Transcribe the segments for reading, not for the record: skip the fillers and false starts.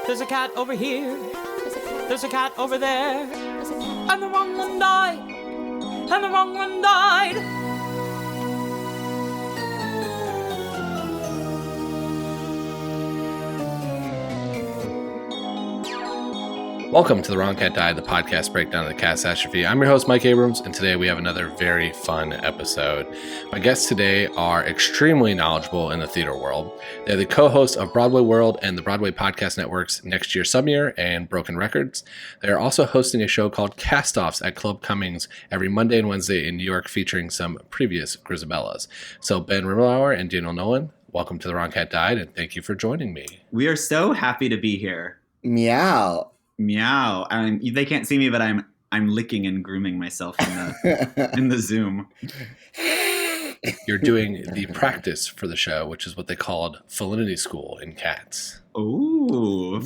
There's a cat over here. There's a cat over there. And the wrong one died. And the wrong one died. Welcome to The Wrong Cat Died, the podcast breakdown of the catastrophe. I'm your host, Mike Abrams, and today we have another very fun episode. My guests today are extremely knowledgeable in the theater world. They're the co-hosts of Broadway World and the Broadway Podcast Network's Next Year Subyear and Broken Records. They are also hosting a show called Cast-Offs at Club Cumming every Monday and Wednesday in New York, featuring some previous Grizabellas. So Ben Rimalower and Daniel Nolen, welcome to The Wrong Cat Died, and thank you for joining me. We are so happy to be here. Meow. Meow. They can't see me, but I'm licking and grooming myself in the Zoom. You're doing the practice for the show, which is what they called felinity school in cats. Ooh.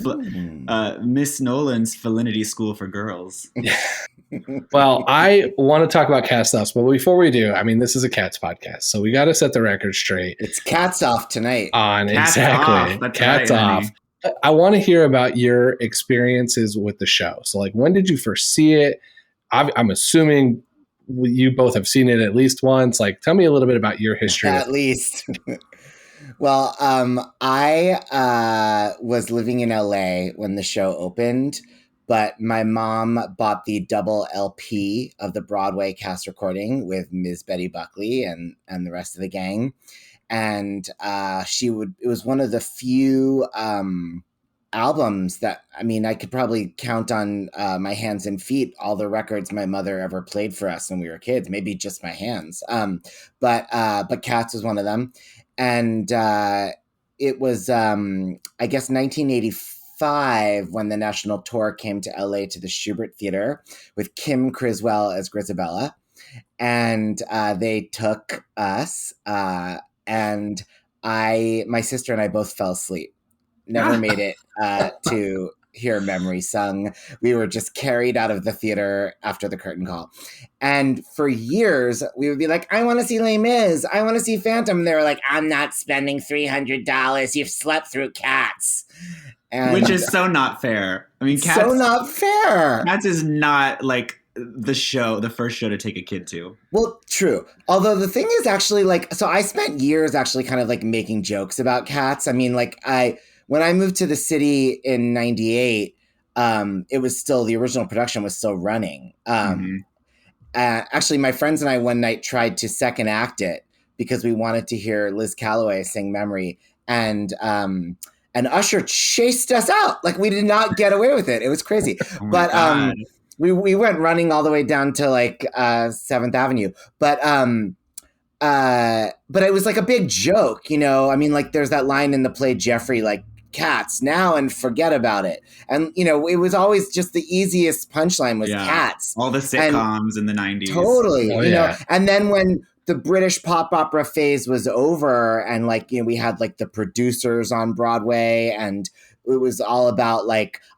Miss Nolan's felinity school for girls. Well, I want to talk about cast-offs, but before we do, this is a cats podcast, so we got to set the record straight. It's cats off tonight. Exactly. Cats off. Honey. I want to hear about your experiences with the show. So, when did you first see it? I'm assuming you both have seen it at least once. Tell me a little bit about your history. At least. Well, I was living in LA when the show opened, but my mom bought the double LP of the Broadway cast recording with Ms. Betty Buckley and the rest of the gang. And it was one of the few albums that, I could probably count on my hands and feet all the records my mother ever played for us when we were kids, maybe just my hands. But Cats was one of them. And it was, I guess, 1985 when the national tour came to LA to the Schubert Theater with Kim Criswell as Grizabella. And they took us, and my sister and I both fell asleep. Never made it to hear Memory sung. We were just carried out of the theater after the curtain call. And for years, we would be like, I want to see Les Mis. I want to see Phantom. And they were like, I'm not spending $300. You've slept through Cats. Which is so not fair. Cats, so not fair. Cats is not the first show to take a kid to. Well, true. Although the thing is actually so I spent years actually kind of making jokes about Cats. When I moved to the city in 98, it was still, the original production was still running. Actually, my friends and I one night tried to second act it because we wanted to hear Liz Calloway sing Memory. And Usher chased us out. We did not get away with it. It was crazy. God. We went running all the way down to 7th Avenue. But it was a big joke, there's that line in the play Jeffrey, Cats now and forget about it. And, it was always just the easiest punchline was Cats. All the sitcoms in the 90s. Totally. And then when the British pop opera phase was over and we had the producers on Broadway, and it was all about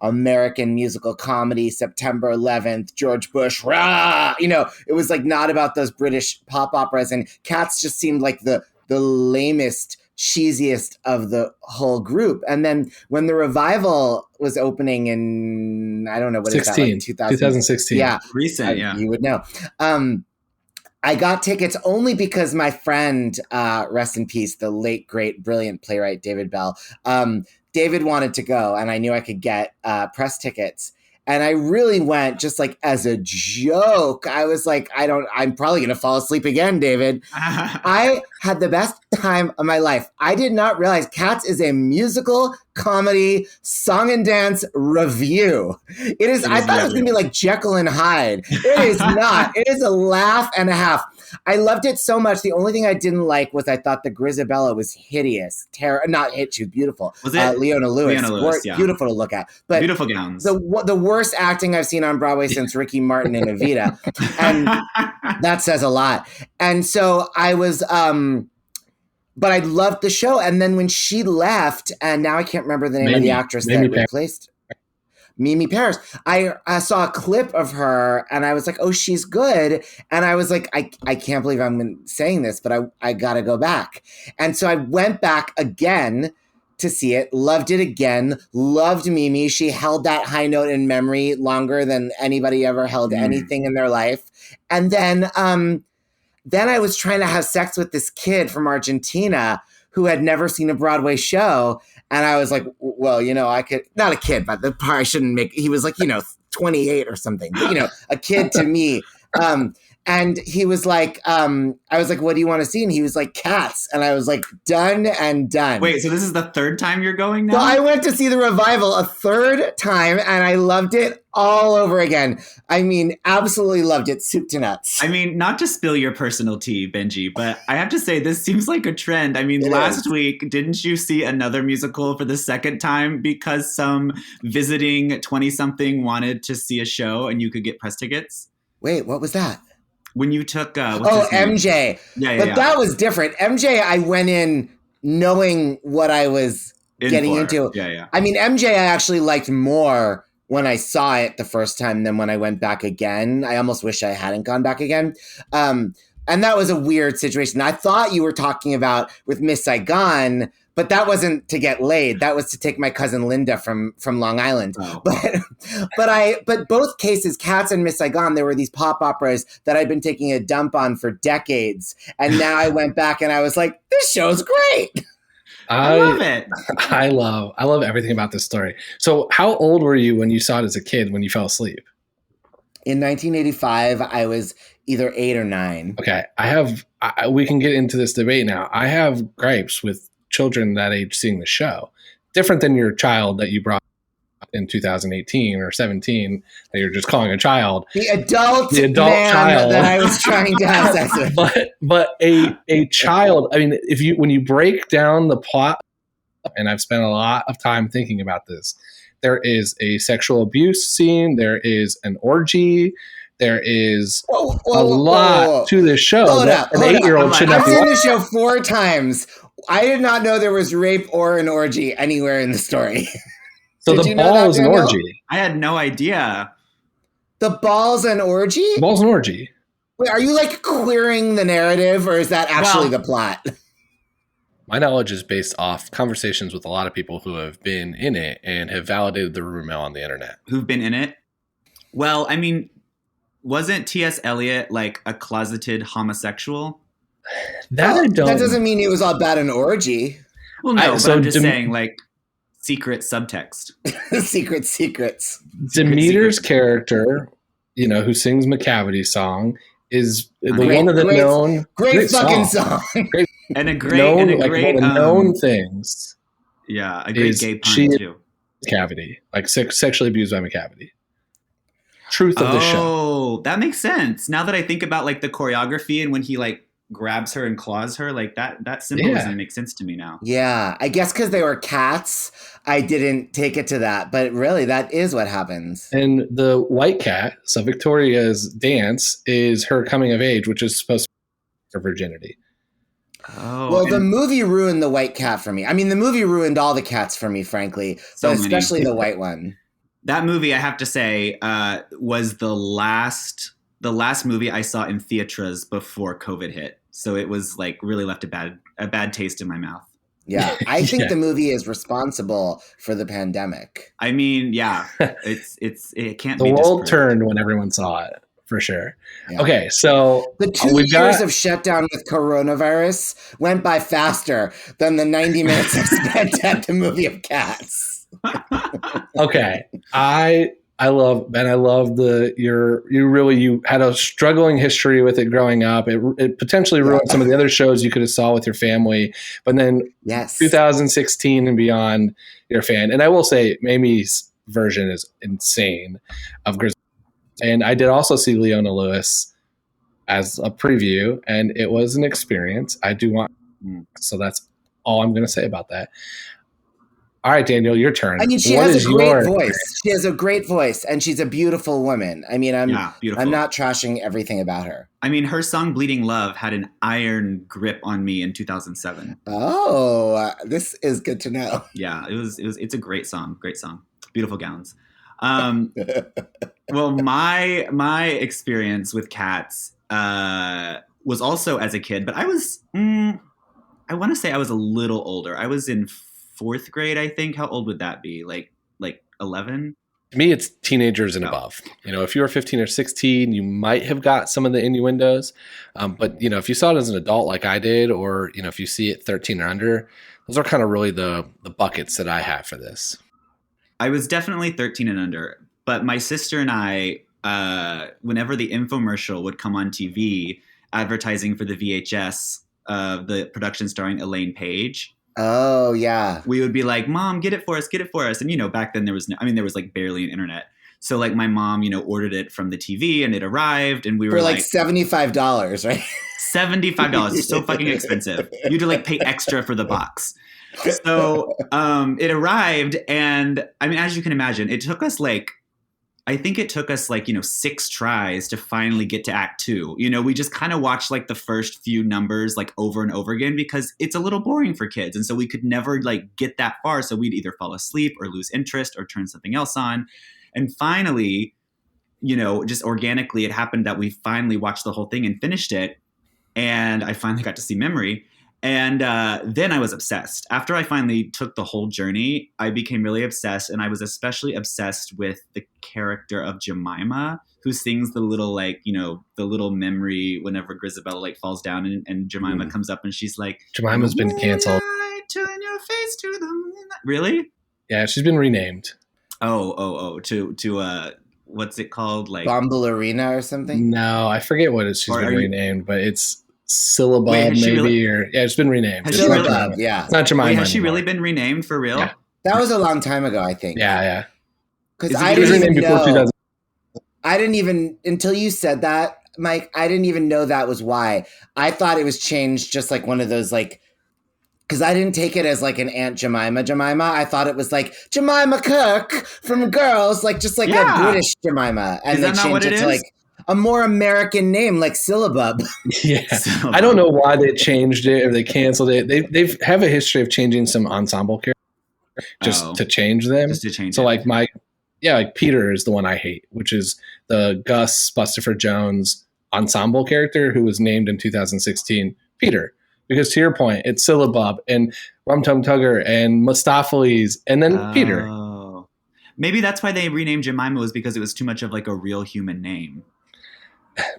American musical comedy, September 11th, George Bush, rah! It was not about those British pop operas, and Cats just seemed like the lamest, cheesiest of the whole group. And then when the revival was opening in, I don't know, what 16, is that, 2016. Yeah. Recent, yeah. You would know. I got tickets only because my friend, rest in peace, the late, great, brilliant playwright David Bell, David wanted to go, and I knew I could get press tickets. And I really went just as a joke. I was I'm probably going to fall asleep again, David. I had the best time of my life. I did not realize Cats is a musical comedy song and dance review. It is. I thought it was going to be Jekyll and Hyde. It is not. It is a laugh and a half. I loved it so much. The only thing I didn't like was I thought the Grizabella was hideous. Not hit. She was beautiful. Was it? Leona Lewis. Yeah. Beautiful to look at. But beautiful gowns. The worst acting I've seen on Broadway since Ricky Martin and Evita. And that says a lot. And so I was, but I loved the show. And then when she left, and now I can't remember the name of the actress that replaced Mimi Paris. I saw a clip of her and I was like, oh, she's good. And I was like, I can't believe I'm saying this, but I got to go back. And so I went back again to see it, loved it again, loved Mimi. She held that high note in memory longer than anybody ever held anything in their life. And then I was trying to have sex with this kid from Argentina who had never seen a Broadway show. And I was like, well, I could, not a kid, but the part I shouldn't make, he was like, 28 or something, but, a kid to me. And he was like, I was like, what do you want to see? And he was like, Cats. And I was like, done and done. Wait, so this is the third time you're going now? So I went to see the revival a third time and I loved it all over again. I mean, absolutely loved it, soup to nuts. I mean, not to spill your personal tea, Benji, but I have to say this seems like a trend. I mean, last week, didn't you see another musical for the second time because some visiting 20-something wanted to see a show and you could get press tickets? Wait, what was that? When you took MJ. But that was different. MJ, I went in knowing what I was getting into. I mean, MJ I actually liked more when I saw it the first time than when I went back again. I almost wish I hadn't gone back again. And that was a weird situation. I thought you were talking about with Miss Saigon, but that wasn't to get laid. That was to take my cousin Linda from Long Island. Oh. But both cases, Cats and Miss Saigon, there were these pop operas that I'd been taking a dump on for decades. And now I went back and I was like, this show's great. I love it. I love everything about this story. So how old were you when you saw it as a kid, when you fell asleep? In 1985, I was either 8 or 9. Okay. We can get into this debate now. I have gripes with children that age seeing the show. Different than your child that you brought in 2018 or 17 that you're just calling a child. The adult man child that I was trying to have sex with. But a child, I mean, when you break down the plot, and I've spent a lot of time thinking about this, there is a sexual abuse scene, there is an orgy, there is a lot to this show that an 8-year-old should not be watching. I've seen the show 4 times. I did not know there was rape or an orgy anywhere in the story. So the ball is an orgy. I had no idea. The ball's an orgy? The ball's an orgy. Wait, are you like queering the narrative or is that actually the plot? My knowledge is based off conversations with a lot of people who have been in it and have validated the rumor mill on the internet. Who've been in it? Well, I mean, wasn't T.S. Eliot like a closeted homosexual? That doesn't mean it was all about an orgy. Well, no, but I'm just saying, like, secret subtext. Secret secrets. Demeter's character, who sings McCavity's song, is one of the known... Great fucking song. And a great known things. Yeah, a great gay pun, too. McCavity, like sexually abused by McCavity. Truth of the show. Oh, that makes sense. Now that I think about, like, the choreography and when he, like, grabs her and claws her, like that symbolism makes sense to me now. Yeah, I guess because they were cats, I didn't take it to that, but really that is what happens. And the white cat, so Victoria's dance, is her coming of age, which is supposed to be her virginity. Oh, well, the movie ruined the white cat for me. I mean, the movie ruined all the cats for me, frankly, but especially the white one. That movie, I have to say, was the last movie I saw in theaters before COVID hit. So it was like really left a bad taste in my mouth. Yeah, I think the movie is responsible for the pandemic. I mean, yeah, it can't. The world turned when everyone saw it, for sure. Yeah. Okay, so the 2 years of shutdown with coronavirus went by faster than the 90 minutes I spent at the movie of Cats. Okay, I love you had a struggling history with it growing up. It potentially ruined some of the other shows you could have saw with your family, but then 2016 and beyond, you're a fan. And I will say, Mamie's version is insane of Grizabella. And I did also see Leona Lewis as a preview, and it was an experience. So that's all I'm going to say about that. All right, Daniel, your turn. I mean, she has a great voice. She has a great voice, and she's a beautiful woman. I mean, I'm not trashing everything about her. I mean, her song "Bleeding Love" had an iron grip on me in 2007. Oh, this is good to know. Yeah, it's a great song. Beautiful gowns. Well, my experience with Cats was also as a kid, but I was I want to say I was a little older. I was in 4th grade, I think. How old would that be? Like 11? To me, it's teenagers and above. You know, if you were 15 or 16, you might have got some of the innuendos. But, you know, if you saw it as an adult like I did, or, you know, if you see it 13 or under, those are kind of really the buckets that I have for this. I was definitely 13 and under. But my sister and I, whenever the infomercial would come on TV advertising for the VHS of the production starring Elaine Paige. Oh, yeah. We would be like, Mom, get it for us. And, you know, back then there was like barely an internet. So like my mom, you know, ordered it from the TV and it arrived and we were for like $75, right? $75. It's so fucking expensive. You had to like pay extra for the box. So it arrived. And I mean, as you can imagine, it took us like, you know, 6 tries to finally get to act 2. You know, we just kind of watched like the first few numbers like over and over again because it's a little boring for kids. And so we could never like get that far. So we'd either fall asleep or lose interest or turn something else on. And finally, you know, just organically, it happened that we finally watched the whole thing and finished it. And I finally got to see Memory. And then I was obsessed. After I finally took the whole journey, I became really obsessed. And I was especially obsessed with the character of Jemima, who sings the little, like, you know, the little memory whenever Grizabella, like, falls down and Jemima comes up and she's like, Jemima's been canceled. Turn your face to the moonlight. Really? Yeah, she's been renamed. To what's it called? Like Bombalurina or something? No, I forget what she's been renamed, but it's Syllabub it's been renamed. Syllabub, yeah. It's not Jemima has she anymore. really been renamed for real? Yeah. That was a long time ago, I think. Yeah. Because I didn't even before know. 2000. I didn't even, until you said that, Mike, I didn't even know that was why. I thought it was changed just like one of those like, because I didn't take it as like an Aunt Jemima. I thought it was like Jemima Kirk from Girls, like just like a British Jemima. And they changed it to like a more American name like Syllabub. Yeah. I don't know why they changed it or they canceled it. They have a history of changing some ensemble characters to change them. Just to change so it. like like Peter is the one I hate, which is the Gus Bustopher Jones ensemble character who was named in 2016 Peter. Because to your point, it's Syllabub and Rum Tum Tugger and Mustapheles and then Peter. Maybe that's why they renamed Jemima, was because it was too much of like a real human name.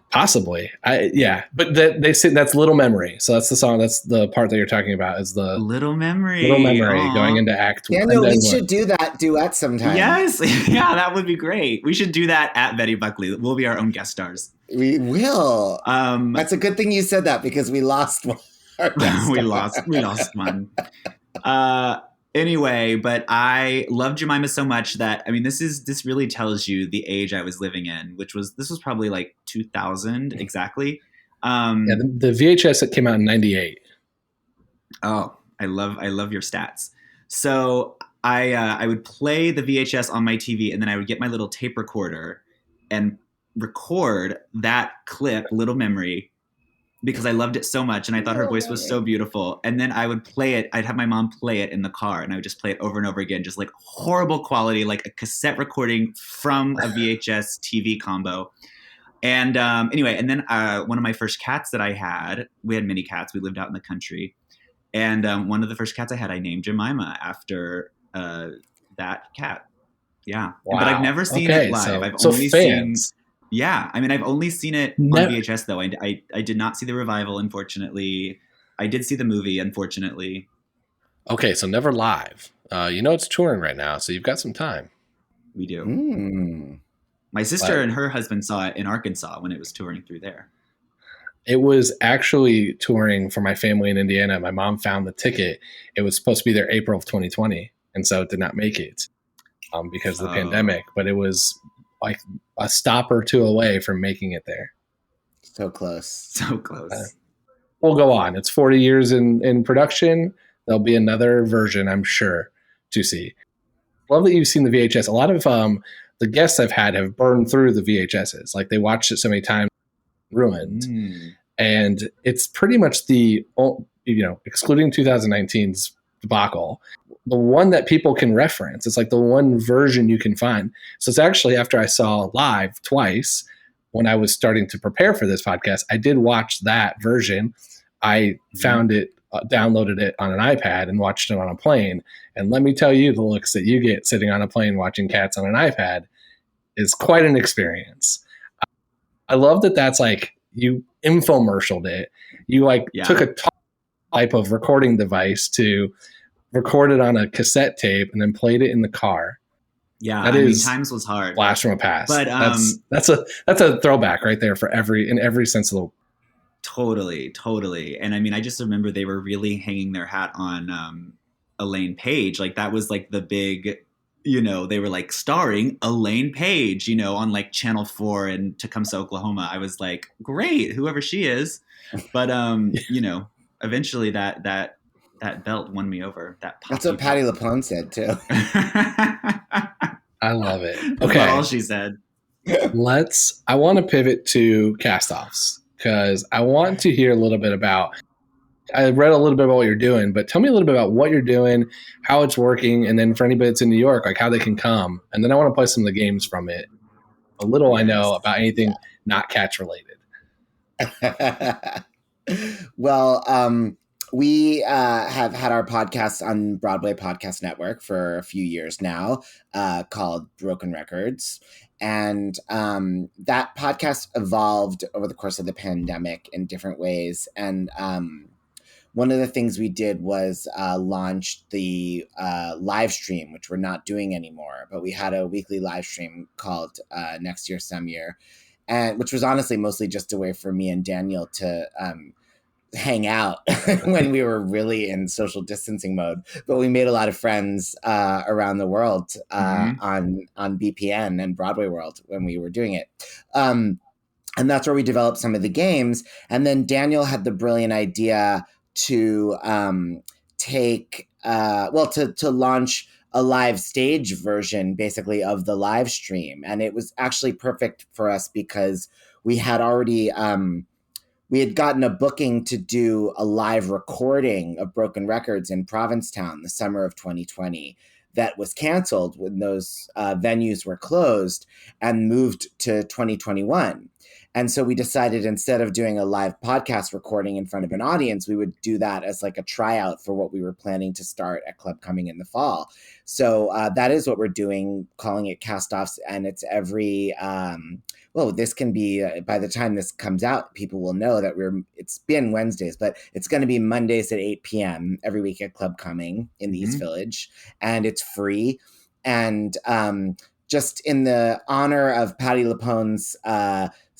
Possibly. But they say that's Little Memory. So that's the song. That's the part that you're talking about is the Little Memory. Aww. Going into Act 1. Daniel, we should do that duet sometime. Yes. Yeah, that would be great. We should do that at Betty Buckley. We'll be our own guest stars. We will. That's a good thing you said that because we lost one. we lost one. Anyway, but I love Jemima so much that, I mean, this really tells you the age I was living in, this was probably like 2000 exactly. The VHS that came out in 98. Oh, I love your stats. So I would play the VHS on my TV and then I would get my little tape recorder and record that clip, Little Memory, because I loved it so much and I thought her voice was so beautiful. And then I would play it. I'd have my mom play it in the car and I would just play it over and over again, just like horrible quality, like a cassette recording from a VHS TV combo. And anyway, and then one of my first cats that I had, we had many cats. We lived out in the country. And one of the first cats I had, I named Jemima after that cat. Yeah. Wow. But I've never seen it live. I've only seen... Yeah, I mean, I've only seen it on VHS, though. I did not see the revival, unfortunately. I did see the movie, unfortunately. Okay, so never live. It's touring right now, so you've got some time. We do. My sister and her husband saw it in Arkansas when it was touring through there. It was actually touring for my family in Indiana. My mom found the ticket. It was supposed to be there April of 2020, and so it did not make it because of the pandemic. But it was like a stop or two away from making it there. So close. We'll go on. It's 40 years in production. There'll be another version, I'm sure, to see. Love that you've seen the VHS. A lot of the guests I've had have burned through the VHSs. Like they watched it so many times, ruined. And it's pretty much excluding 2019's debacle, the one that people can reference. It's like the one version you can find. So it's actually after I saw live twice when I was starting to prepare for this podcast, I did watch that version. I found it, downloaded it on an iPad and watched it on a plane. And let me tell you, the looks that you get sitting on a plane watching Cats on an iPad is quite an experience. I love that that's like you infomercialed it. You took a type of recording device to record it on a cassette tape and then played it in the car. Yeah, I mean, times was hard. Blast from a past. But that's a throwback right there in every sense of the. Totally. And I mean, I just remember they were really hanging their hat on Elaine Paige. Like that was like the big, they were like starring Elaine Paige, on like Channel 4 in Tecumseh, Oklahoma. I was like, great, whoever she is. But eventually that belt won me over. That's what Patti LuPone said too. I love it. Okay. That's all she said. I want to pivot to cast-offs because I want to hear a little bit about, I read a little bit about what you're doing, but tell me a little bit about what you're doing, how it's working, and then for anybody that's in New York, like how they can come. And then I want to play some of the games from it. A little I know about anything not Cats related. Well, we have had our podcast on Broadway Podcast Network for a few years now, called Broken Records. And that podcast evolved over the course of the pandemic in different ways. And one of the things we did was launch the live stream, which we're not doing anymore. But we had a weekly live stream called Next Year, Some Year, and which was honestly mostly just a way for me and Daniel to hang out when we were really in social distancing mode. But we made a lot of friends around the world on BPN and Broadway World when we were doing it. And that's where we developed some of the games. And then Daniel had the brilliant idea to to launch a live stage version basically of the live stream. And it was actually perfect for us because we had already we had gotten a booking to do a live recording of Broken Records in Provincetown the summer of 2020 that was canceled when those venues were closed and moved to 2021. And so we decided instead of doing a live podcast recording in front of an audience, we would do that as like a tryout for what we were planning to start at Club Cumming in the fall. So that is what we're doing, calling it Cast-Offs. And it's every, this can be, by the time this comes out, people will know that it's been Wednesdays, but it's going to be Mondays at 8 p.m. every week at Club Cumming in the East Village. And it's free. And just in the honor of Patti LuPone's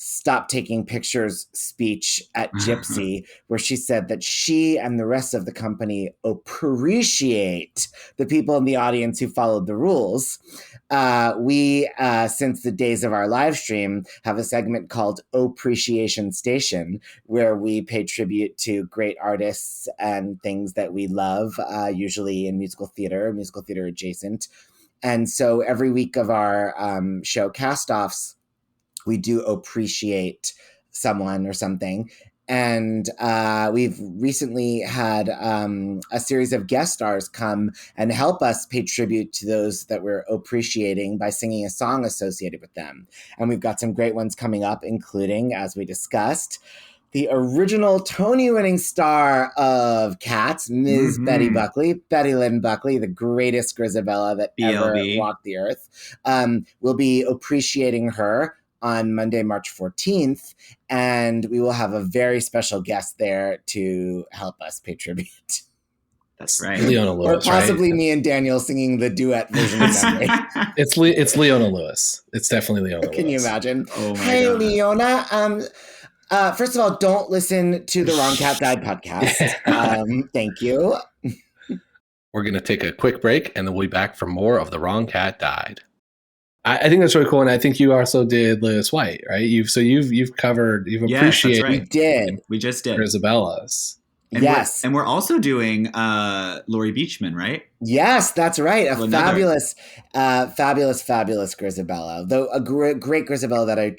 Stop Taking Pictures speech at Gypsy, where she said that she and the rest of the company appreciate the people in the audience who followed the rules. We, since the days of our live stream, have a segment called Appreciation Station, where we pay tribute to great artists and things that we love, usually in musical theater adjacent. And so every week of our show Cast-Offs, we do appreciate someone or something. And we've recently had a series of guest stars come and help us pay tribute to those that we're appreciating by singing a song associated with them. And we've got some great ones coming up, including, as we discussed, the original Tony-winning star of Cats, Ms. Betty Lynn Buckley, the greatest Grizabella that ever walked the earth. We'll be appreciating her on Monday, March 14th, and we will have a very special guest there to help us pay tribute. That's right. Leona Lewis, or possibly me and Daniel singing the duet version of Memory. It's Leona Lewis. It's definitely Leona Lewis. Can you imagine? Oh my God. Leona. First of all, don't listen to the Wrong Cat Died podcast. Thank you. We're going to take a quick break, and then we'll be back for more of The Wrong Cat Died. I think that's really cool, and I think you also did Lewis White, right? You've appreciated. That's right. We did. We just did And Grisabella's. yes, we're also doing Laurie Beachman, right? Yes, that's right. Fabulous Grizabella. Though a great Grizabella that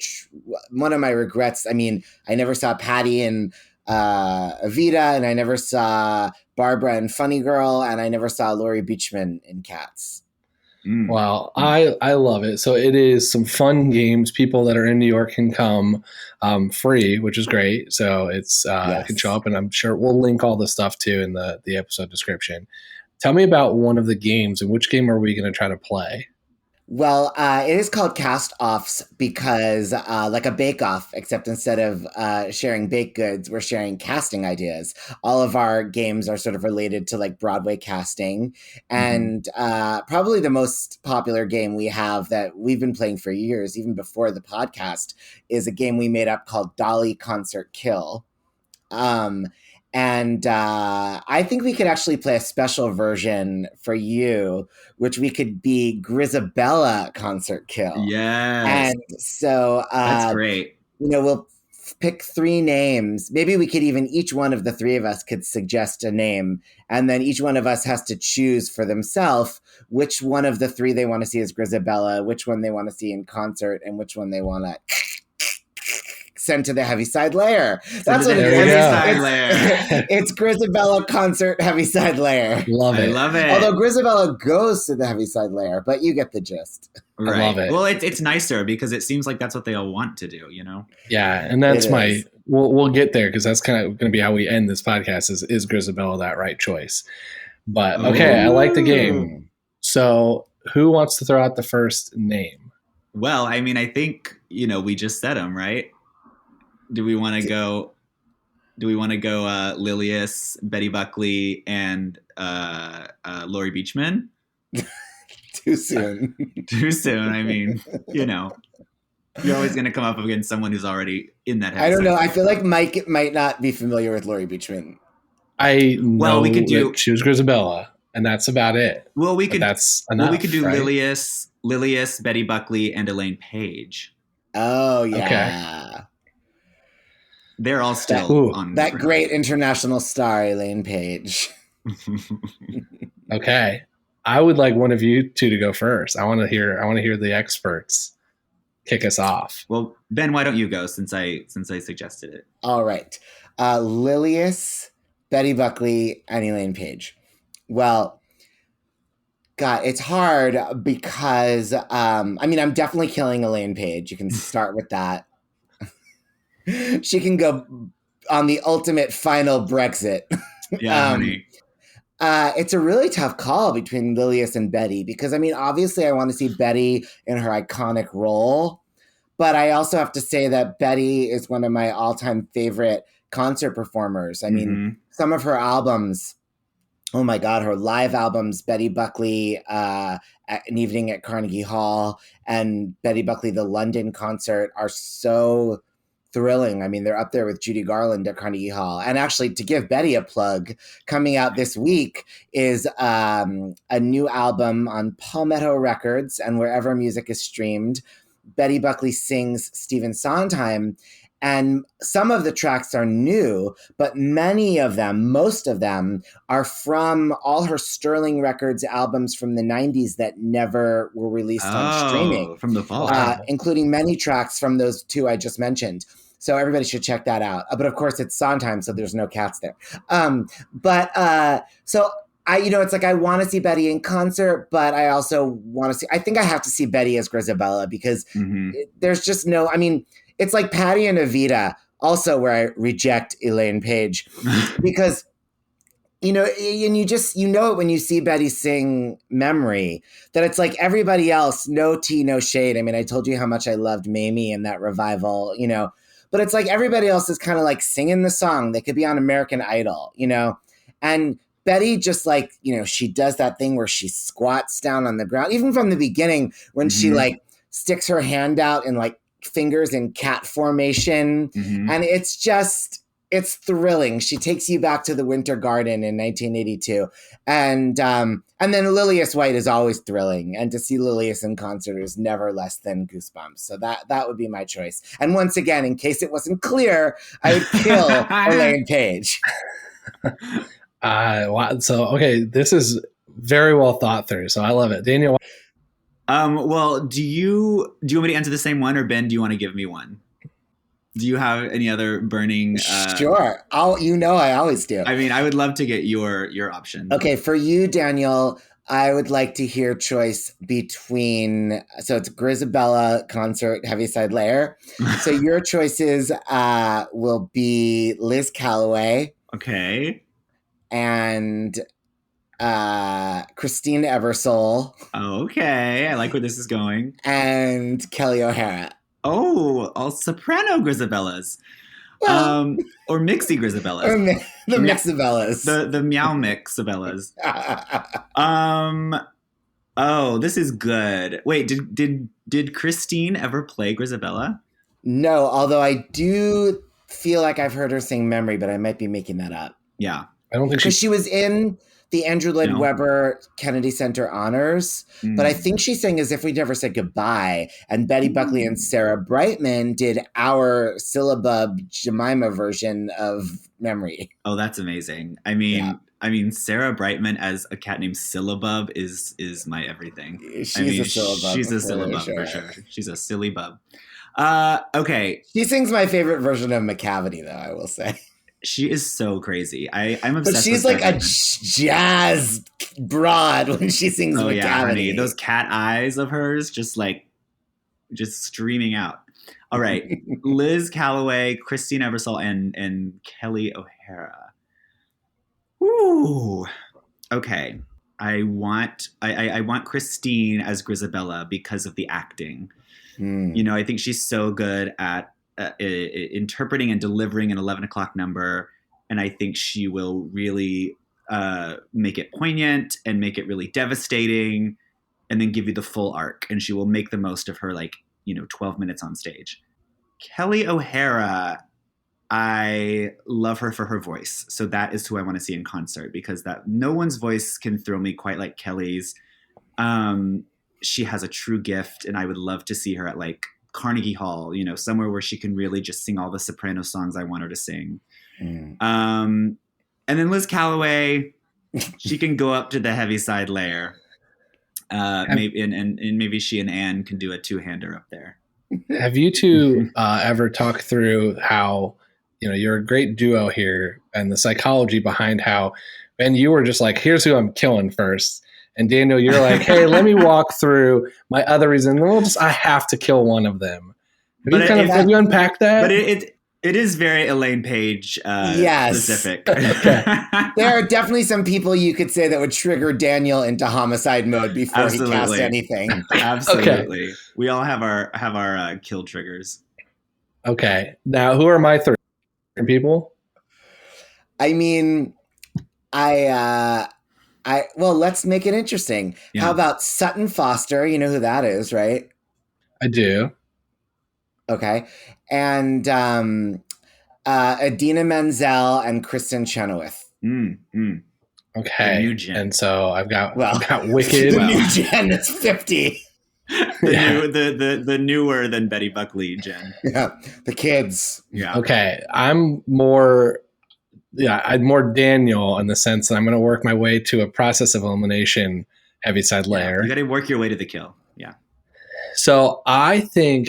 one of my regrets. I mean, I never saw Patty in Evita, and I never saw Barbara in Funny Girl, and I never saw Laurie Beachman in Cats. Well, I love it. So it is some fun games. People that are in New York can come free, which is great. So it's can show up, and I'm sure we'll link all the stuff too in the episode description Tell me about one of the games, and which game are we going to try to play? Well, it is called cast-offs because like a bake-off, except instead of sharing baked goods, we're sharing casting ideas. All of our games are sort of related to like Broadway casting. And probably the most popular game we have that we've been playing for years, even before the podcast, is a game we made up called Dolly Concert Kill. And I think we could actually play a special version for you, which we could be Grizabella Concert Kill. Yes. And so that's great. We'll pick 3 names. Maybe we could even, each one of the 3 of us could suggest a name. And then each one of us has to choose for themselves which one of the 3 they want to see as Grizabella, which one they want to see in concert, and which one they want to send to the Heaviside Layer. That's what it is. Heaviside Layer. It's Grizabella Concert Heaviside Layer. Love it. I love it. Although Grizabella goes to the Heaviside Layer, but you get the gist. Right. I love it. Well, it's nicer because it seems like that's what they all want to do, you know? Yeah, and that's we'll get there because that's kind of going to be how we end this podcast is Grizabella that right choice? But okay, I like the game. So who wants to throw out the first name? Well, I mean, I think, we just said them, right? Do we want to go Lilius, Betty Buckley, and Laurie Beachman? Too soon. Too soon. I mean, you're always going to come up against someone who's already in that house. I don't know. I feel like Mike might not be familiar with Laurie Beachman. I know we could do she was Grizabella, and that's about it. Well, that's enough. We could do right? Lilius, Betty Buckley, and Elaine Paige. Oh yeah. Okay. They're all still on that great international star, Elaine Paige. Okay. I would like one of you 2 to go first. I want to hear the experts kick us off. Well, Ben, why don't you go since I suggested it? All right. Lilius, Betty Buckley, and Elaine Paige. Well, God, it's hard because I'm definitely killing Elaine Paige. You can start with that. She can go on the ultimate final Brexit. Yeah, honey. It's a really tough call between Lilius and Betty because, obviously I want to see Betty in her iconic role, but I also have to say that Betty is one of my all-time favorite concert performers. I mean, some of her albums, oh my God, her live albums, Betty Buckley, An Evening at Carnegie Hall, and Betty Buckley, the London concert are so thrilling. I mean, they're up there with Judy Garland at Carnegie Hall. And actually, to give Betty a plug, coming out this week is a new album on Palmetto Records and wherever music is streamed. Betty Buckley sings Stephen Sondheim. And some of the tracks are new, but most of them are from all her Sterling Records albums from the 90s that never were released on streaming. From the fall. Including many tracks from those 2 I just mentioned. So everybody should check that out. But of course it's Sondheim, so there's no cats there. So it's like I want to see Betty in concert, but I also I think I have to see Betty as Grizabella because there's just it's like Patty and Evita, also where I reject Elaine Paige because, and you know it when you see Betty sing Memory, that it's like everybody else, no tea, no shade. I mean, I told you how much I loved Mamie in that revival, but it's like everybody else is kind of like singing the song. They could be on American Idol, and Betty just she does that thing where she squats down on the ground, even from the beginning when she sticks her hand out and fingers in cat formation. And it's thrilling. She takes you back to the Winter Garden in 1982. And then Lilius White is always thrilling. And to see Lilius in concert is never less than goosebumps. So that would be my choice. And once again, in case it wasn't clear, I would kill Elaine Paige. Wow. So, okay, this is very well thought through. So I love it. Daniel. Well, do you want me to answer the same one, or Ben, do you want to give me one? Do you have any other burning? Sure. I always do. I mean, I would love to get your option. Okay, for you, Daniel, I would like to hear choice between. So it's Grizabella concert, Heaviside Layer. So your choices will be Liz Calloway. Okay. And Christine Eversole. Okay, I like where this is going. And Kelly O'Hara. Oh, all soprano Grizabellas. Well, or mixy Grizabellas. Or the Mixabellas. The meow mixabellas. Oh, this is good. Wait, did Christine ever play Grizabella? No, although I do feel like I've heard her sing Memory, but I might be making that up. Yeah. I don't think Because she was in the Andrew Lloyd Webber Kennedy Center Honors, but I think she sang As If We Never Said Goodbye, and Betty Buckley and Sarah Brightman did our Syllabub Jemima version of Memory. Oh, that's amazing. I mean, Sarah Brightman as a cat named Syllabub is my everything. She's a Syllabub. She's a Syllabub for sure. She's a silly bub. Okay. She sings my favorite version of McCavity, though, I will say. She is so crazy. I'm obsessed. But she's with like a jazz broad when she sings McCavity. Yeah, honey. Those cat eyes of hers just streaming out. All right. Liz Calloway, Christine Eversole, and Kelly O'Hara. Ooh. Okay. I want Christine as Grizabella because of the acting. You know, I think she's so good at interpreting and delivering an 11 o'clock number, and I think she will really make it poignant and make it really devastating, and then give you the full arc, and she will make the most of her 12 minutes on stage. Kelly O'Hara, I love her for her voice, so that is who I want to see in concert, because that no one's voice can thrill me quite like Kelly's. She has a true gift, and I would love to see her at Carnegie Hall, somewhere where she can really just sing all the soprano songs I want her to sing. And then Liz Calloway, she can go up to the Heaviside Layer. Maybe she and Anne can do a two-hander up there. Have you two ever talked through how, you're a great duo here, and the psychology behind how, Ben, you were just like, here's who I'm killing first. And Daniel, you're like, hey, let me walk through my other reason. I have to kill one of them. Have you unpacked that? But it is very Elaine Paige specific. Okay. There are definitely some people you could say that would trigger Daniel into homicide mode before he casts anything. Absolutely. Okay. We all have our kill triggers. Okay. Now, who are my three people? I mean, well, let's make it interesting. Yeah. How about Sutton Foster? You know who that is, right? I do. Okay. And Idina Menzel and Kristen Chenoweth. Okay. And so I've got Wicked. The new gen is 50. The newer than Betty Buckley gen. Yeah. The kids. Yeah. Okay. I'm more Daniel in the sense that I'm going to work my way to a process of elimination Heaviside Layer. You got to work your way to the kill. Yeah. So I think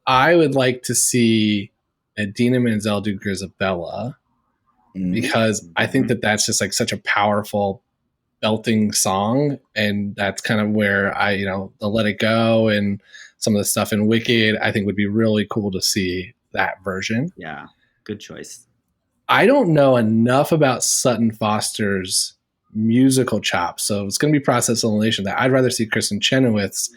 I would like to see Idina Menzel do Grizabella because I think that's just such a powerful belting song. And that's kind of where the Let It Go and some of the stuff in Wicked, I think would be really cool to see that version. Yeah. Good choice. I don't know enough about Sutton Foster's musical chops, so it's going to be process elimination. That I'd rather see Kristen Chenoweth's.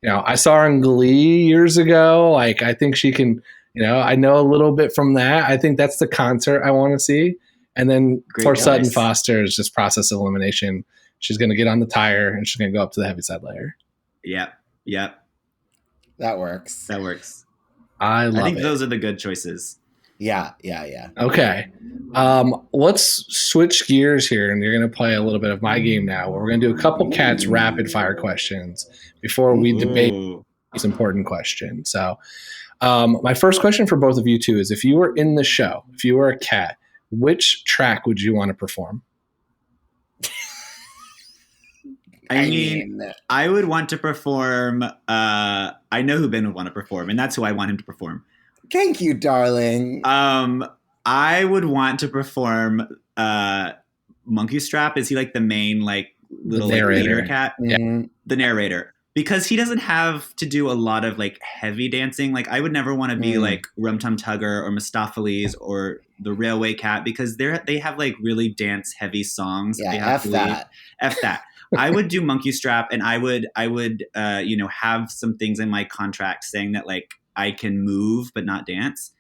I saw her in Glee years ago. I think she can. I know a little bit from that. I think that's the concert I want to see. And then Sutton Foster is just process elimination. She's going to get on the tire and she's going to go up to the Heaviside Layer. Yep. That works. I think those are the good choices. Yeah. Okay. Let's switch gears here, and you're going to play a little bit of my game now, where we're going to do a couple cats rapid fire questions before we debate this important question. So my first question for both of you two is, if you were in the show, if you were a cat, which track would you want to perform? I mean, I would want to perform, I know who Ben would want to perform, and that's who I want him to perform. Thank you, darling. I would want to perform Monkey Strap. Is he the main little leader cat? Yeah. The narrator. Because he doesn't have to do a lot of heavy dancing. I would never want to be Rum Tum Tugger or Mistopheles or the Railway Cat, because they have like really dance heavy songs. Yeah, they have F that. I would do Monkey Strap, and I would have some things in my contract saying that like I can move but not dance.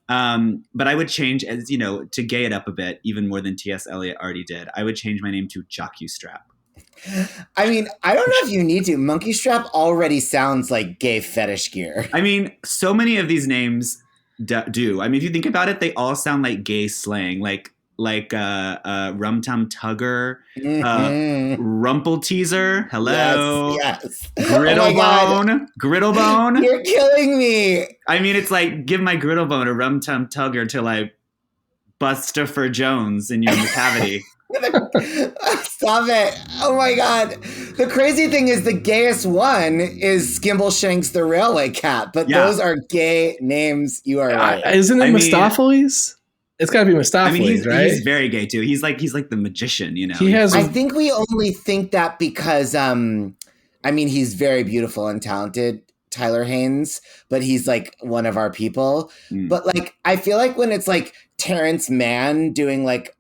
But I would change, as to gay it up a bit, even more than T.S. Eliot already did. I would change my name to Jockey Strap. I mean, I don't know if you need to. Monkey Strap already sounds like gay fetish gear. I mean, so many of these names do. I mean, if you think about it, they all sound like gay slang, like Rum Tum Tugger, Rumple Teaser, hello, yes. Griddlebone, Griddlebone. You're killing me. I mean, it's like, give my Griddlebone a Rum Tum Tugger till I Bustafer Jones in your cavity. Stop it. Oh my God. The crazy thing is the gayest one is Skimbleshanks the Railway Cat, but those are gay names. You are right. Isn't it Mistopheles? It's got to be Mistopheles, right? He's very gay too. He's like the magician, I think we only think that because, he's very beautiful and talented, Tyler Haynes, but he's like one of our people. But like, I feel like when it's like Terrence Mann doing like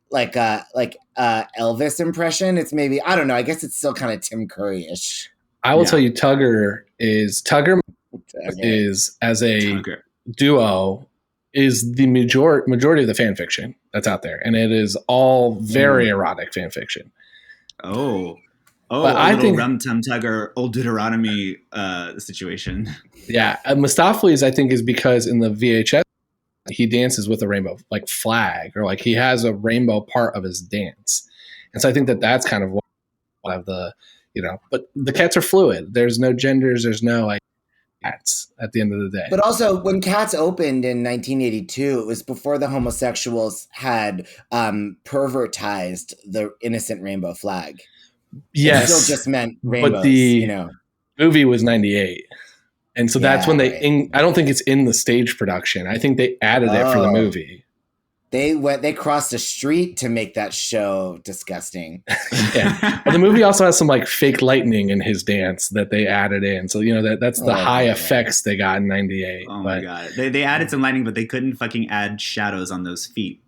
Elvis impression, it's maybe, I don't know, I guess it's still kind of Tim Curry-ish. I will tell you, Tugger is as a duo is the majority of the fan fiction that's out there, and it is all very erotic fan fiction. But I think Rum Tum Tugger, Old Deuteronomy situation. Yeah, Mistopheles, I think, is because in the VHS he dances with a rainbow like flag, or like he has a rainbow part of his dance, and so I think that's kind of what of the But the cats are fluid. There's no genders. There's no like cats at the end of the day. But also, when Cats opened in 1982, it was before the homosexuals had pervertized the innocent rainbow flag. Yes, it still just meant rainbows. But the movie was 98. And so that's when I don't think it's in the stage production. I think they added it for the movie. They crossed a street to make that show disgusting. Yeah. But the movie also has some like fake lightning in his dance that they added in. So, that's the high effects they got in 98. Oh my God. They added some lightning, but they couldn't fucking add shadows on those feet.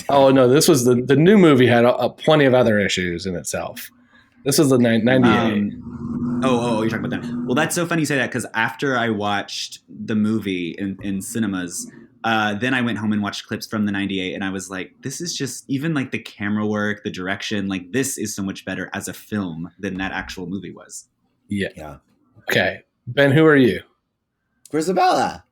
Oh no, this was the new movie had plenty of other issues in itself. This was the 98. You're talking about that. Well, that's so funny you say that, because after I watched the movie in cinemas, then I went home and watched clips from the 98, and I was like, this is just, even like the camera work, the direction, like this is so much better as a film than that actual movie was. Yeah. Okay. Ben, who are you? Grizabella.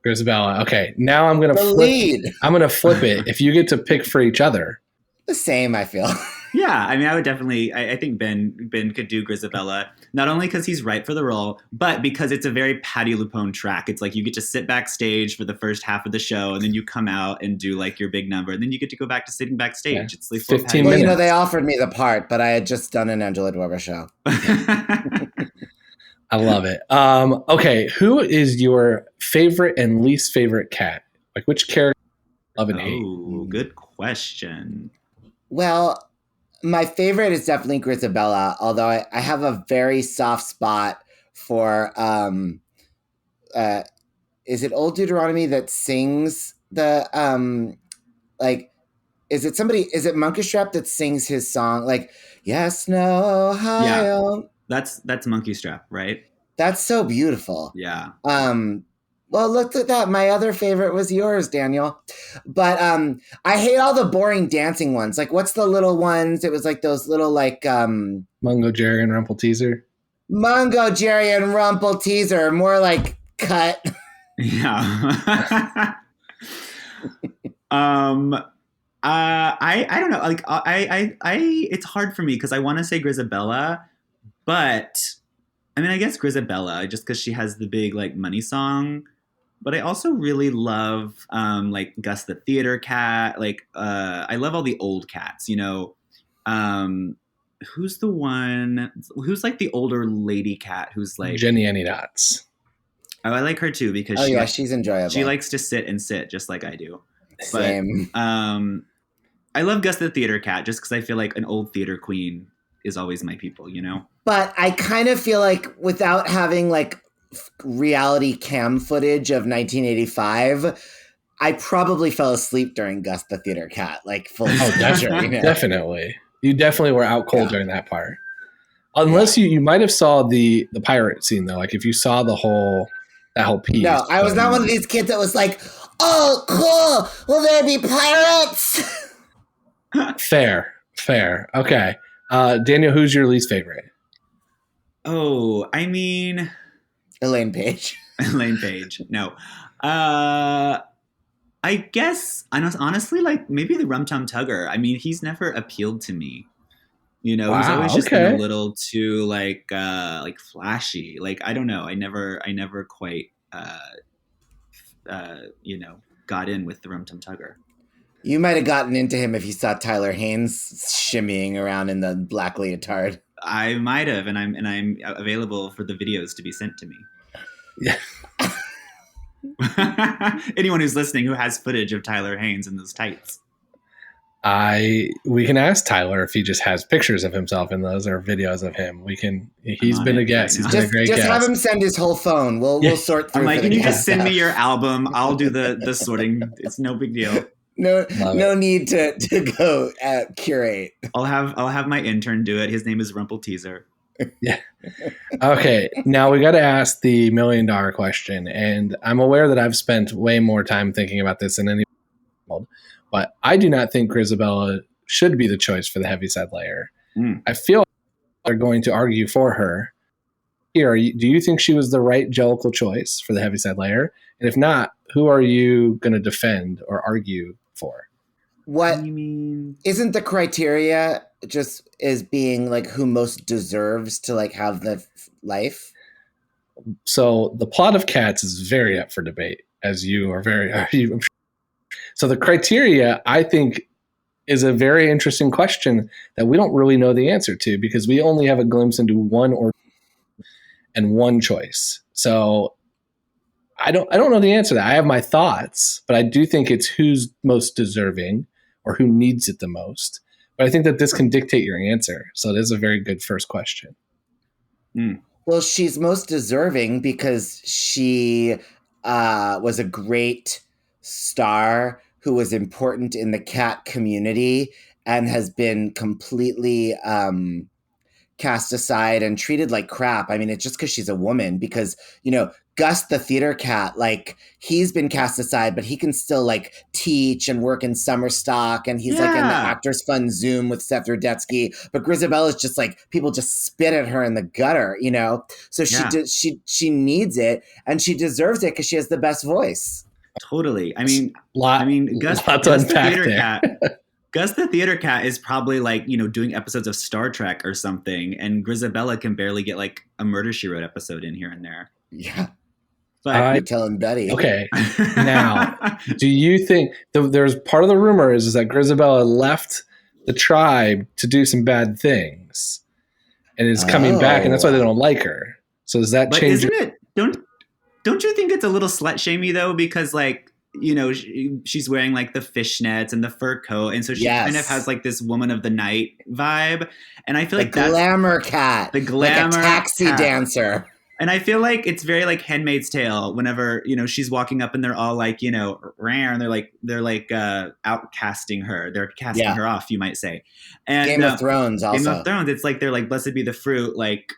Okay. Now I'm going to flip it. If you get to pick for each other. The same, I feel. Yeah, I mean, I would definitely. I think Ben could do Grizabella, not only because he's right for the role, but because it's a very Patti LuPone track. It's like you get to sit backstage for the first half of the show, and then you come out and do like your big number, and then you get to go back to sitting backstage. Yeah. It's like 15 minutes. Well, they offered me the part, but I had just done an Angela Dweber show. I love it. Okay, who is your favorite and least favorite cat? Like, which character love and hate? Oh, good question. Well, my favorite is definitely Grizabella, although I have a very soft spot for, is it Old Deuteronomy that sings the, is it Monkey Strap that sings his song? Like, yes, no, Ohio. Yeah, that's Monkey Strap, right? That's so beautiful. Yeah. Well, look at that. My other favorite was yours, Daniel. But I hate all the boring dancing ones. Like, what's the little ones? It was like those little like Mungo Jerry and Rumple Teaser. Mungo Jerry and Rumple Teaser, more like cut. Yeah. I don't know. Like I it's hard for me because I want to say Grizabella, but I mean, I guess Grizabella just because she has the big like money song. But I also really love like Gus the Theater Cat. Like I love all the old cats, who's the one who's like the older lady cat who's like Jenny Any Dots. Oh, I like her too because she's enjoyable. She likes to sit just like I do. Same. But I love Gus the Theater Cat just because I feel like an old theater queen is always my people, But I kind of feel like without having like reality cam footage of 1985, I probably fell asleep during Gus the Theater Cat, like full Oh, disclosure, you know? definitely. You definitely were out cold during that part. Unless you might have saw the pirate scene though. Like if you saw that whole piece. No, I was not one of these kids that was like, "Oh, cool! Will there be pirates?" Fair. Okay. Daniel, who's your least favorite? Oh, I mean, Elaine Paige. Elaine Paige. No. I guess honestly, like maybe the Rum Tum Tugger. I mean, he's never appealed to me. He's always just been a little too like flashy. Like I don't know. I never quite got in with the Rum Tum Tugger. You might have gotten into him if you saw Tyler Haynes shimmying around in the black leotard. I might have, and I'm available for the videos to be sent to me. Yeah. Anyone who's listening who has footage of Tyler Haynes in those tights. We can ask Tyler if he just has pictures of himself in those or videos of him. He's been a guest. He's been a great guest. Just have him send his whole phone. We'll sort through. I'm like, can you just send me your album? I'll do the sorting. It's no big deal. No need to go curate. I'll have my intern do it. His name is Rumple Teaser. Yeah. Okay. Now we got to ask the $1 million question, and I'm aware that I've spent way more time thinking about this than anyone else, but I do not think Grizabella should be the choice for the Heaviside Layer. I feel like they're going to argue for her. Here, do you think she was the right Jellicle choice for the Heaviside Layer? And if not, who are you going to defend or argue for? What you mean? Isn't the criteria just as being like who most deserves to like have the life? So the plot of Cats is very up for debate, as you are I'm sure. So the criteria, I think, is a very interesting question that we don't really know the answer to because we only have a glimpse into one or and one choice. So I don't know the answer to that. I have my thoughts, but I do think it's who's most deserving or who needs it the most. But I think that this can dictate your answer. So it is a very good first question. Well, she's most deserving because she was a great star who was important in the cat community and has been completely cast aside and treated like crap. I mean, it's just because she's a woman because, Gus the Theater Cat, like he's been cast aside, but he can still like teach and work in summer stock. And he's like in the Actors Fund Zoom with Seth Rudetsky. But Grizabella's just like, people just spit at her in the gutter, So she needs it and she deserves it because she has the best voice. Totally. I mean, Gus the Theater Cat is probably like, doing episodes of Star Trek or something. And Grizabella can barely get like a Murder, She Wrote episode in here and there. Yeah. But you're telling Betty. Okay. Now, do you think there's part of the rumor is that Grizabella left the tribe to do some bad things and is coming back, and that's why they don't like her. So does that change? Isn't it? Don't you think it's a little slut shamey though? Because like, she's wearing like the fishnets and the fur coat. And so she kind of has like this woman of the night vibe. And I feel like that's glamour cat, like a taxi dancer. And I feel like it's very like Handmaid's Tale whenever, she's walking up and they're all like, rare, and they're like outcasting her. They're casting her off, you might say. And Game of Thrones also. Game of Thrones, it's like they're like, blessed be the fruit, like,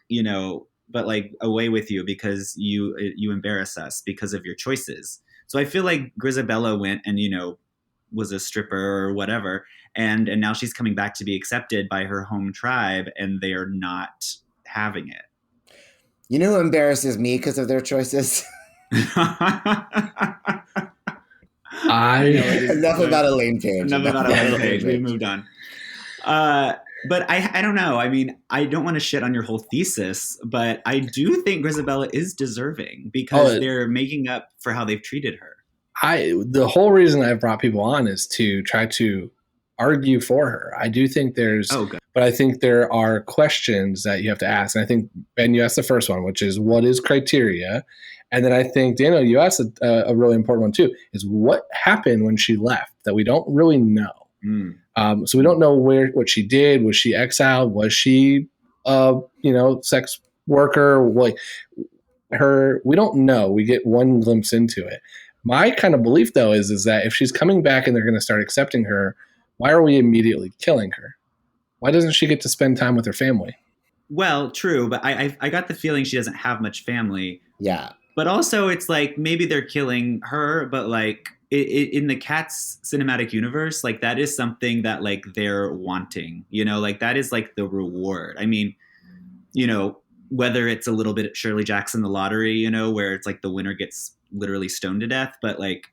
but like away with you because you embarrass us because of your choices. So I feel like Grizabella went and, was a stripper or whatever. And now she's coming back to be accepted by her home tribe and they are not having it. You know who embarrasses me because of their choices? Enough about Elaine Paige. We moved on. But I don't know. I mean, I don't want to shit on your whole thesis, but I do think Grizabella is deserving because they're making up for how they've treated her. The whole reason I've brought people on is to try to argue for her. I do think but I think there are questions that you have to ask. And I think, Ben, you asked the first one, which is what is criteria? And then I think, Daniel, you asked a really important one too, is what happened when she left that we don't really know. So we don't know what she did. Was she exiled? Was she, sex worker? Like we don't know. We get one glimpse into it. My kind of belief, though, is that if she's coming back and they're going to start accepting her, why are we immediately killing her? Why doesn't she get to spend time with her family? Well, true, but I got the feeling she doesn't have much family. Yeah. But also, it's like maybe they're killing her, but like in the Cats cinematic universe, like that is something that like they're wanting, you know, like that is like the reward. I mean, you know, whether it's a little bit Shirley Jackson, the lottery, you know, where it's like the winner gets literally stoned to death, but like,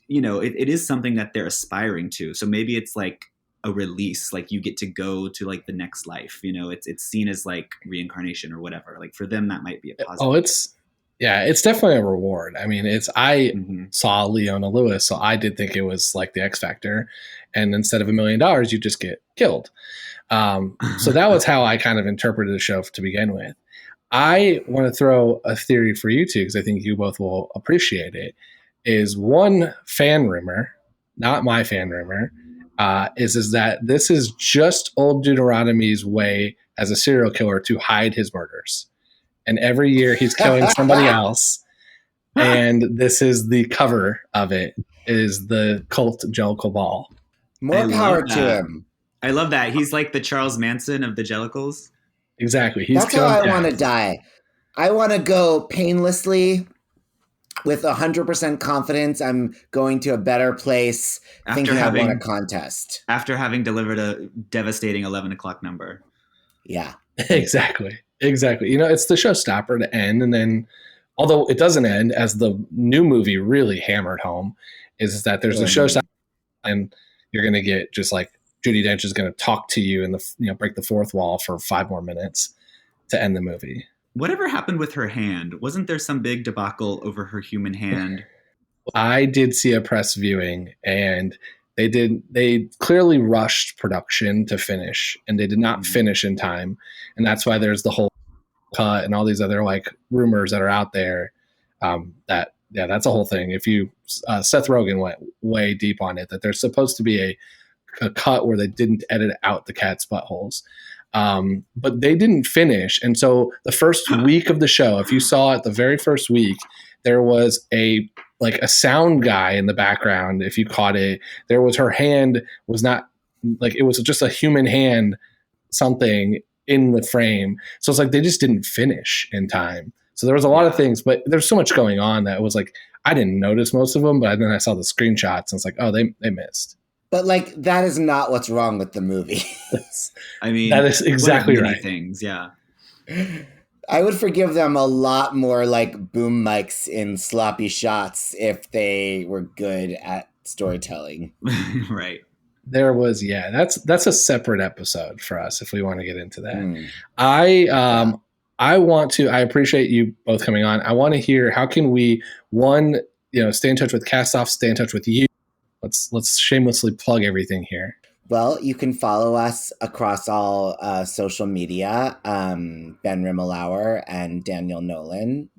you know, it is something that they're aspiring to. So maybe it's like a release, like you get to go to like the next life, you know, it's seen as like reincarnation or whatever. Like for them, that might be a positive. It's definitely a reward. I mean, I Mm-hmm. saw Leona Lewis, so I did think it was like the X Factor, and instead of $1 million, you just get killed. So that was how I kind of interpreted the show to begin with. I want to throw a theory for you two, because I think you both will appreciate it. Is one fan rumor, not my fan rumor, is that this is just old Deuteronomy's way as a serial killer to hide his murders. And every year he's killing somebody else. And this is the cover of it, is the cult Jellicle ball. More power to him. I love that. He's like the Charles Manson of the Jellicles. Exactly. That's how I want to die. I want to go painlessly with 100% confidence. I'm going to a better place thinking I won a contest. After having delivered a devastating 11 o'clock number. Yeah. Exactly. You know, it's the showstopper to end. And then, although it doesn't end, as the new movie really hammered home, is that there's a showstopper and you're going to get just like Judi Dench is going to talk to you and break the fourth wall for 5 more minutes to end the movie. Whatever happened with her hand? Wasn't there some big debacle over her human hand? I did see a press viewing, and they clearly rushed production to finish, and they did not finish in time. And that's why there's the whole cut and all these other like rumors that are out there. That's a whole thing. If you, Seth Rogen went way deep on it, that there's supposed to be a cut where they didn't edit out the cat's buttholes. But they didn't finish. And so the first week of the show, if you saw it the very first week, there was a sound guy in the background. If you caught it, there was, her hand was not like, it was just a human hand, something in the frame. So it's like, they just didn't finish in time. So there was a lot of things, but there's so much going on that it was like, I didn't notice most of them, but then I saw the screenshots and it's like, oh, they missed. But like, that is not what's wrong with the movie. I mean, that is exactly right. Things, yeah. I would forgive them a lot more like boom mics in sloppy shots if they were good at storytelling. Right. There was, that's a separate episode for us if we want to get into that. I appreciate you both coming on. I want to hear, how can we, stay in touch with Cast Off, stay in touch with you. Let's shamelessly plug everything here. Well, you can follow us across all social media. Ben Rimalower and Daniel Nolen.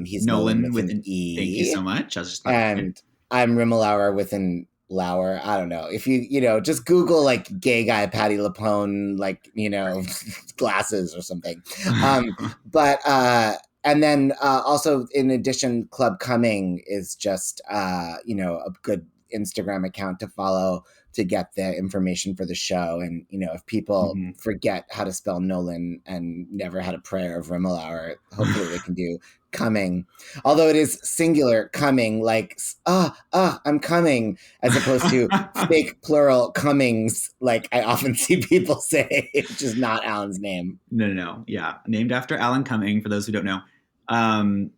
He's Nolen with an E. Thank you so much. And I'm Rimalower with an Lauer. I don't know. If you just Google like gay guy Patty LaPone, glasses or something. And then also in addition, Club Cumming is just a good Instagram account to follow to get the information for the show. And, if people forget how to spell Nolen and never had a prayer of Rimalower, hopefully they can do Cumming. Although it is singular Cumming, like, I'm coming, as opposed to fake plural Cummings, like I often see people say, which is not Alan's name. No. Yeah. Named after Alan Cumming, for those who don't know. The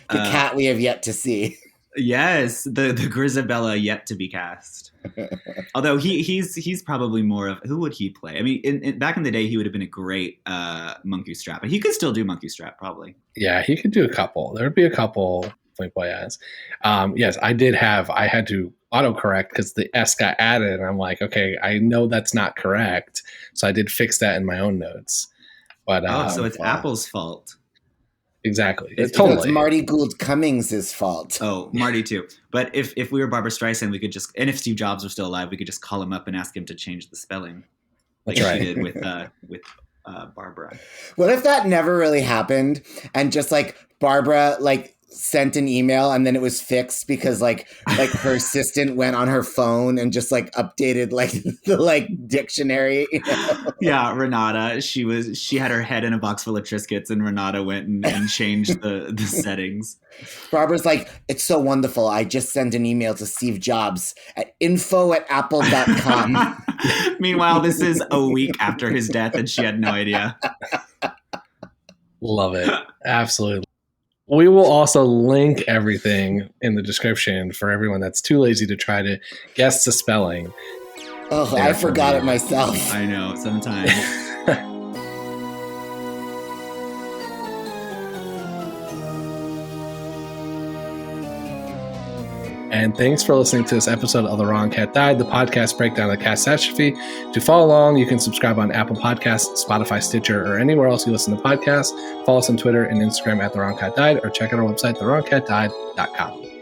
cat we have yet to see. Yes, the Grizabella yet to be cast. Although he's probably more of, who would he play? I mean, back in the day, he would have been a great Monkey Strap, and he could still do Monkey Strap probably. Yeah, he could do a couple. There would be a couple play as. Yes, I had to autocorrect because the S got added, and I'm like, okay, I know that's not correct, so I did fix that in my own notes. But so it's Apple's fault. Exactly. It's Marty Gould Cummings' fault. Oh, Marty too. But if we were Barbara Streisand, we could just, and if Steve Jobs were still alive, we could just call him up and ask him to change the spelling, like she did with Barbara. What if that never really happened, and just like Barbara like sent an email and then it was fixed because like her assistant went on her phone and just like updated like the like dictionary. You know? Yeah, Renata. She had her head in a box full of Triscuits, and Renata went and changed the settings. Barbara's like, it's so wonderful. I just sent an email to Steve Jobs at info@apple.com. Meanwhile, this is a week after his death, and she had no idea. Love it. Absolutely. We will also link everything in the description for everyone that's too lazy to try to guess the spelling. Oh, I forgot it myself. I know, sometimes. And thanks for listening to this episode of The Wrong Cat Died, the podcast breakdown of the catastrophe. To follow along, you can subscribe on Apple Podcasts, Spotify, Stitcher, or anywhere else you listen to podcasts. Follow us on Twitter and Instagram at The Wrong Cat Died, or check out our website, thewrongcatdied.com.